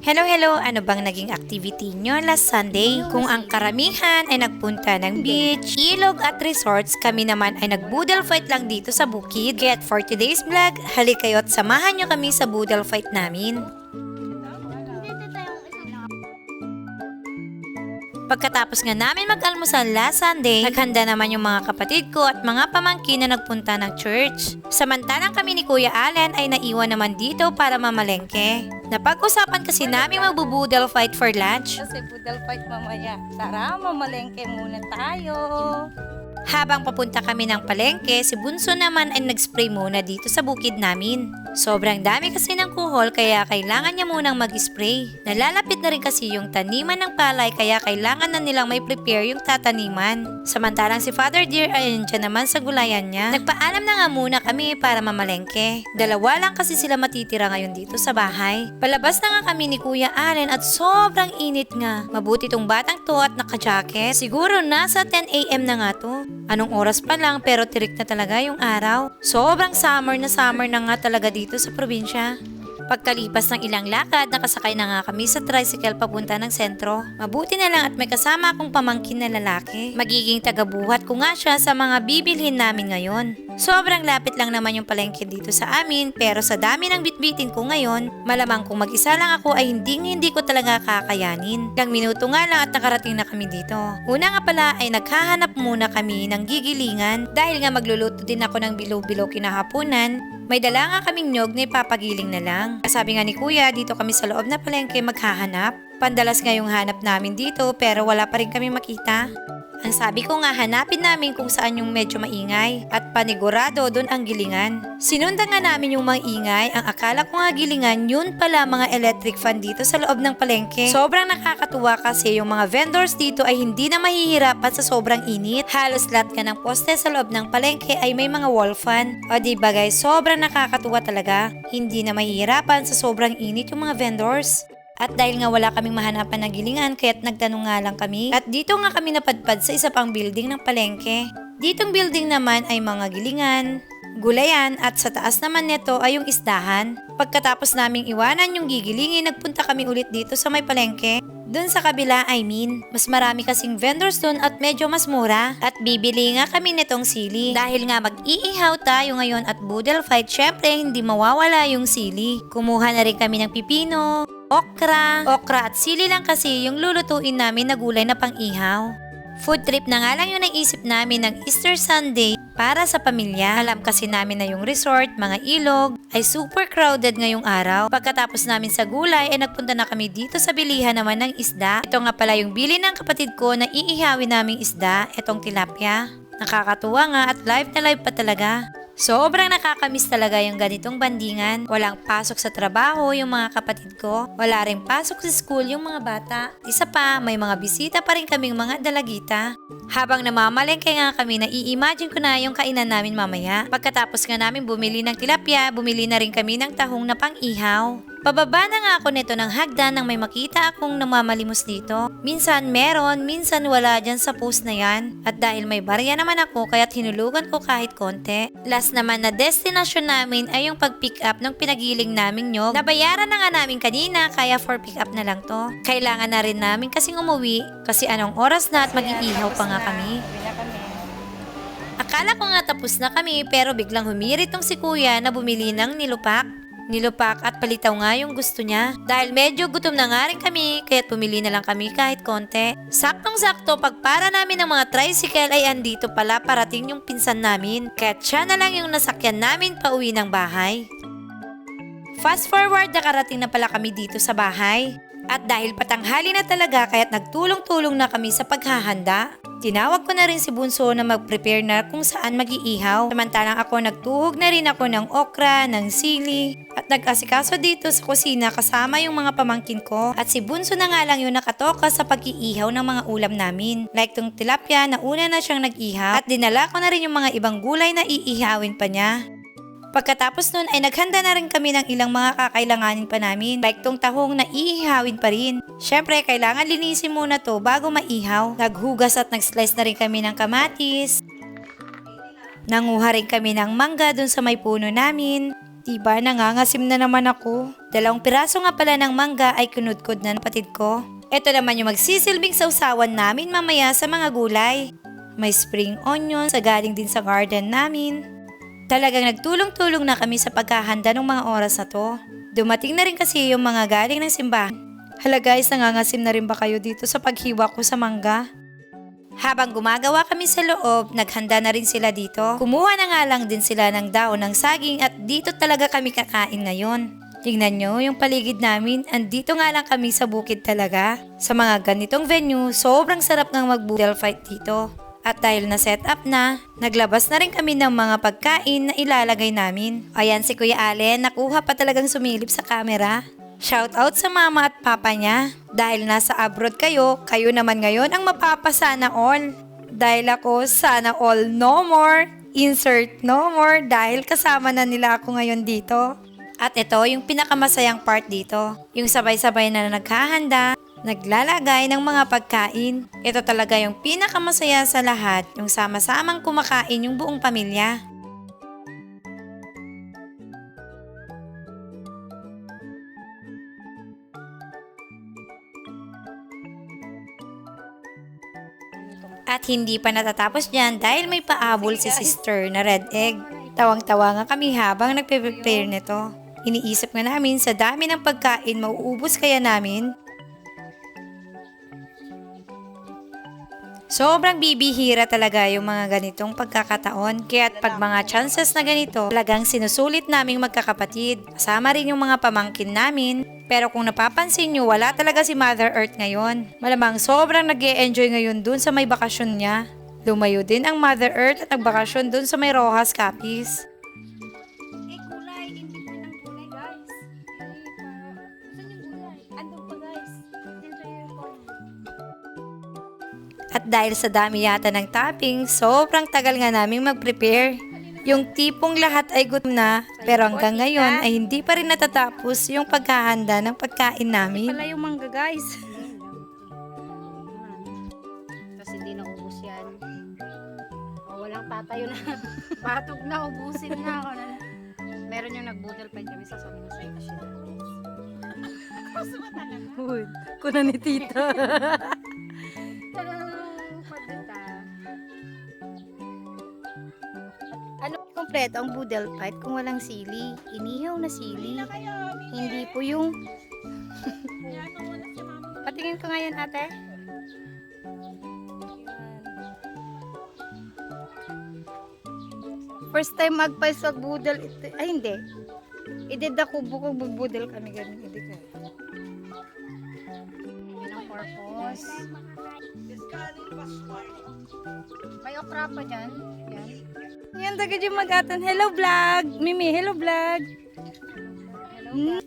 Hello, hello! Ano bang naging activity nyo last Sunday? Kung ang karamihan ay nagpunta ng beach, ilog at resorts, kami naman ay nag-boodle fight lang dito sa bukid. Kaya't for today's vlog, halik kayo at samahan nyo kami sa boodle fight namin. Pagkatapos nga namin mag-almusal last Sunday, naghanda naman yung mga kapatid ko at mga pamangkin na nagpunta ng church. Samantalang kami ni Kuya Allen ay naiwan naman dito para mamalengke. Napag-usapan kasi namin magbo-boodle fight for lunch. Kasi boodle fight mamaya. Tara, mamalengke muna tayo. Habang papunta kami ng palengke, si Bunso naman ay nag-spray muna dito sa bukid namin. Sobrang dami kasi ng kuhol kaya kailangan niya munang mag-spray. Nalalapit na rin kasi yung taniman ng palay kaya kailangan na nilang may prepare yung tataniman. Samantalang si Father Dear ay nandiyan naman sa gulayan niya. Nagpaalam na nga muna kami para mamalengke. Dalawa lang kasi sila matitira ngayon dito sa bahay. Palabas na nga kami ni Kuya Allen at sobrang init nga. Mabuti tong batang to at naka-jacket. Siguro nasa 10 AM na nga to. Anong oras pa lang pero tirik na talaga yung araw. Sobrang summer na nga talaga dito sa probinsya. Pagkalipas ng ilang lakad, nakasakay na nga kami sa tricycle papunta ng sentro. Mabuti na lang at may kasama akong pamangkin na lalaki. Magiging tagabuhat ko nga siya sa mga bibilhin namin ngayon. Sobrang lapit lang naman yung palengke dito sa amin pero sa dami ng bitbitin ko ngayon, malamang kung mag-isa lang ako ay hindi ko talaga kakayanin. Ilang minuto nga lang at nakarating na kami dito. Una nga pala ay naghahanap muna kami ng gigilingan dahil nga magluluto din ako ng bilo-bilo kinahaponan. May dala nga kaming nyog na ipapagiling na lang. Sabi nga ni Kuya, dito kami sa loob na palengke maghahanap. Pandalas nga yung hanap namin dito pero wala pa rin kami makita. Ang sabi ko nga hanapin namin kung saan yung medyo maingay at panigurado doon ang gilingan. Sinundan nga namin yung mga ingay, ang akala ko nga gilingan yun pala mga electric fan dito sa loob ng palengke. Sobrang nakakatuwa kasi yung mga vendors dito ay hindi na mahihirapan sa sobrang init. Halos lahat ka ng poste sa loob ng palengke ay may mga wall fan. O diba guys, sobrang nakakatuwa talaga. Hindi na mahihirapan sa sobrang init yung mga vendors. At dahil nga wala kaming mahanapan na gilingan, kaya't nagtanong nga lang kami. At dito nga kami napadpad sa isa pang building ng palengke. Ditong building naman ay mga gilingan, gulayan at sa taas naman nito ay yung isdahan. Pagkatapos naming iwanan yung gigilingin, nagpunta kami ulit dito sa may palengke. Doon sa kabila, mas marami kasing vendors doon at medyo mas mura. At bibili nga kami nitong sili. Dahil nga mag-iihaw tayo ngayon at boodle fight, syempre hindi mawawala yung sili. Kumuha na rin kami ng pipino, okra at sili lang kasi yung lulutuin namin na gulay na pang-ihaw. Food trip na nga lang yung naisip namin ng Easter Sunday para sa pamilya. Alam kasi namin na yung resort, mga ilog, ay super crowded ngayong araw. Pagkatapos namin sa gulay, ay nagpunta na kami dito sa bilihan naman ng isda. Ito nga pala yung bili ng kapatid ko na iihawin naming isda, itong tilapia. Nakakatuwa nga at live na live pa talaga. Sobrang nakakamiss talaga yung ganitong bandingan. Walang pasok sa trabaho yung mga kapatid ko. Wala rin pasok sa school yung mga bata. Isa pa, may mga bisita pa rin kaming mga dalagita. Habang namamalengke nga kami, nai-imagine ko na yung kainan namin mamaya. Pagkatapos nga namin bumili ng tilapia, bumili na rin kami ng tahong na pang-ihaw. Pababa na nga ako nito ng hagdan nang may makita akong namamalimos dito. Minsan meron, minsan wala dyan sa post na yan. At dahil may barya naman ako kaya't hinulugan ko kahit konti. Last naman na destinasyon namin ay yung pag-pick up ng pinagiling naming nyog. Nabayaran na nga namin kanina kaya for pick up na lang to. Kailangan na rin namin kasing umuwi kasi anong oras na at mag-iihaw pa nga kami. Akala ko nga tapos na kami pero biglang humirit tong si Kuya na bumili ng nilupak at palitaw nga yung gusto niya. Dahil medyo gutom na nga rin kami, kaya't pumili na lang kami kahit konti. Saktong-sakto, pagpara namin ng mga tricycle ay andito pala parating yung pinsan namin. Kaya't siya na lang yung nasakyan namin pauwi ng bahay. Fast forward, nakarating na pala kami dito sa bahay. At dahil patanghali na talaga, kaya't nagtulong-tulong na kami sa paghahanda. Tinawag ko na rin si Bunso na mag-prepare na kung saan mag-iihaw. Samantalang ako nagtuhog na rin ako ng okra, ng sili, at nag-asikaso dito sa kusina kasama yung mga pamangkin ko. At si Bunso na nga lang yung nakatoka sa pag-iihaw ng mga ulam namin. Like tong tilapia na una na siyang nag-ihaw at dinala ko na rin yung mga ibang gulay na iihawin pa niya. Pagkatapos nun ay naghanda na rin kami ng ilang mga kakailanganin pa namin. Like tong tahong na iihawin pa rin. Syempre, kailangan linisin muna to bago maihaw. Naghugas at nag-slice na rin kami ng kamatis. Nanguha rin kami ng mangga dun sa may puno namin. Diba, nangangasim na naman ako. 2 piraso nga pala ng mangga ay kunudkod na ng patid ko. Ito naman yung magsisilbing sausawan namin mamaya sa mga gulay. May spring onion sa galing din sa garden namin. Talagang nagtulong-tulong na kami sa paghahanda ng mga oras na to. Dumating na rin kasi yung mga galing ng simbahan. Hala guys, nangangasim na rin ba kayo dito sa paghiwa ko sa mangga? Habang gumagawa kami sa loob, naghanda na rin sila dito. Kumuha na nga lang din sila ng daon ng saging at dito talaga kami kakain ngayon. Tingnan nyo yung paligid namin, andito nga lang kami sa bukid talaga. Sa mga ganitong venue, sobrang sarap ng mag-boodle fight dito. At dahil na set up na, naglabas na rin kami ng mga pagkain na ilalagay namin. Ayan si Kuya Allen, nakuha pa talagang sumilip sa camera. Shout out sa mama at papa niya. Dahil nasa abroad kayo, kayo naman ngayon ang mapapasana all. Dahil ako, sana all no more, insert no more dahil kasama na nila ako ngayon dito. At ito yung pinakamasayang part dito. Yung sabay-sabay na naghahanda, naglalagay ng mga pagkain. Ito talaga yung pinakamasaya sa lahat, yung sama-samang kumakain yung buong pamilya. At hindi pa natatapos dyan dahil may paabol si sister na red egg. Tawang-tawa nga kami habang nagpe-prepare nito. Iniisip nga namin sa dami ng pagkain mauubos kaya namin. Sobrang bibihira talaga yung mga ganitong pagkakataon. Kaya't pag mga chances na ganito, talagang sinusulit naming magkakapatid. Kasama rin yung mga pamangkin namin. Pero kung napapansin nyo, wala talaga si Mother Earth ngayon. Malamang sobrang nag-e-enjoy ngayon dun sa may bakasyon niya. Lumayo din ang Mother Earth at nagbakasyon dun sa may Rojas, Capiz. Gulay, hindi po ng gulay guys. Saan yung gulay? Andun pa guys. Enjoy yung corn. At dahil sa dami yata ng topping, sobrang tagal nga naming mag-prepare. Yung tipong lahat ay gutom na, pero hanggang ngayon ay hindi pa rin natatapos yung paghahanda ng pagkain namin. Pala yung mangga guys. Kasi hindi naubos yan. O, walang tatayo na. Batog na, ubusin na ako. Meron yung nag-boodle fight kami sa Sony Masay kasi. Uy, kuna ni tita. Ano kompleto ang boodle fight kung walang sili? Inihaw na sili. Hindi po yung... Patingin ko ngayon ate. First time magpais wag boodle ito. Ay hindi. Idid ako bukog boodle kami ganun. Hindi ka. Yun ang purpose. May okra pa dyan. Yan. Yan tagad yung magatan. Hello vlog. Mimi, hello vlog. Hello.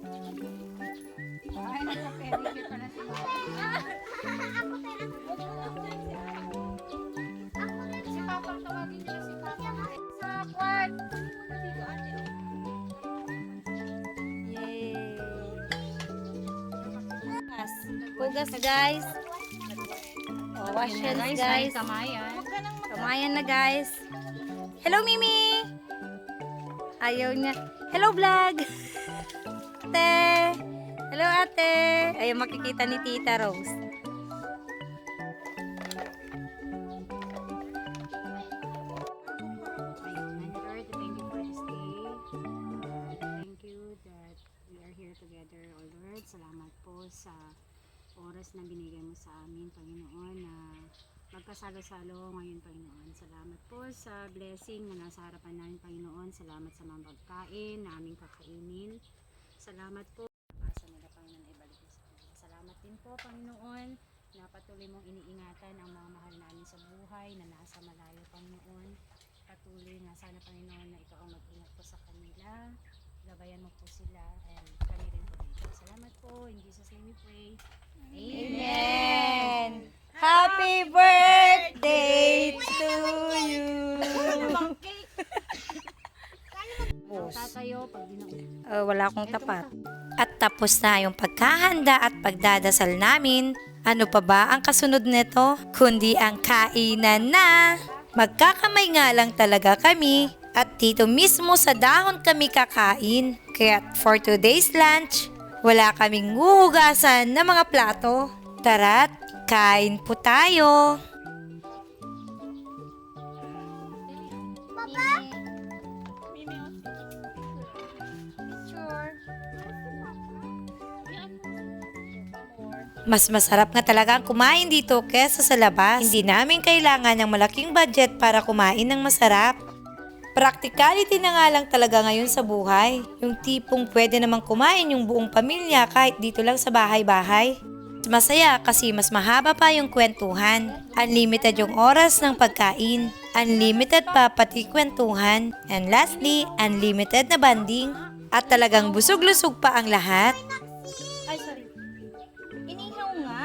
Ay, nagpa-pedicure pa na si Si Papa, tawagin niyo si Papa. Sa kwan. Yay. Hugas guys. Oh, wash hands guys. Kamayan. Kamayan na guys. Hello Mimi. Ayaw niya. Hello vlog. Ate. Hello ate. Ayaw makikita ni Tita Rose. Lord, thank you for this day. Thank you that we are here together, O Lord. Salamat po sa oras na binigay mo sa amin, Panginoon, na magkasalo-salo ngayon, Panginoon. Salamat po sa blessing na nasa harapan namin, Panginoon. Salamat sa mga pagkain na aming kakainin. Salamat po. Pasa nila, Panginoon, ibalik mo sa kanila. Salamat din po, Panginoon, na patuloy mong iniingatan ang mga mahal namin sa buhay na nasa malayo, Panginoon. Patuloy na sana, Panginoon, na ikaw ang mag-ingat po sa kanila. Gabayan mo po sila and kami rin po dito. Salamat po. In Jesus' name we pray. Amen. Happy birthday to you. Tatayo pag dinauwi. Wala akong tapat. At tapos na yung pagkahanda at pagdadasal namin. Ano pa ba ang kasunod nito? Kundi ang kainan na. Magkakamay nga lang talaga kami at dito mismo sa dahon kami kakain. Kaya for today's lunch, Wala kaming huhugasan na mga plato. Tara't, kain po tayo. Mas masarap nga talaga ang kumain dito kesa sa labas. Hindi namin kailangan ng malaking budget para kumain ng masarap. Practicality na nga lang talaga ngayon sa buhay. Yung tipong pwede namang kumain yung buong pamilya kahit dito lang sa bahay-bahay. Masaya kasi mas mahaba pa yung kwentuhan. Unlimited yung oras ng pagkain. Unlimited pa pati kwentuhan. And lastly, unlimited na banding. At talagang busog-lusog pa ang lahat. Ay, sorry. Inihaw nga.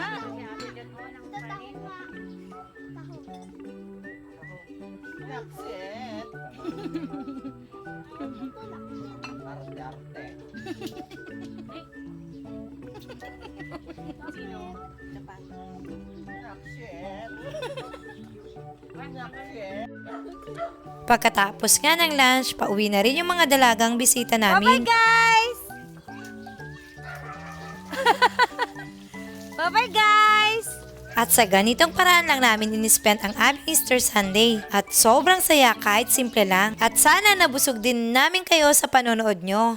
Pagkatapos nga ng lunch, pauwi na rin yung mga dalagang bisita Bye-bye, namin. guys! Bye-bye, guys! At sa ganitong paraan lang namin in-spend ang aming Easter Sunday. At sobrang saya kahit simple lang. At sana nabusog din namin kayo sa panonood nyo.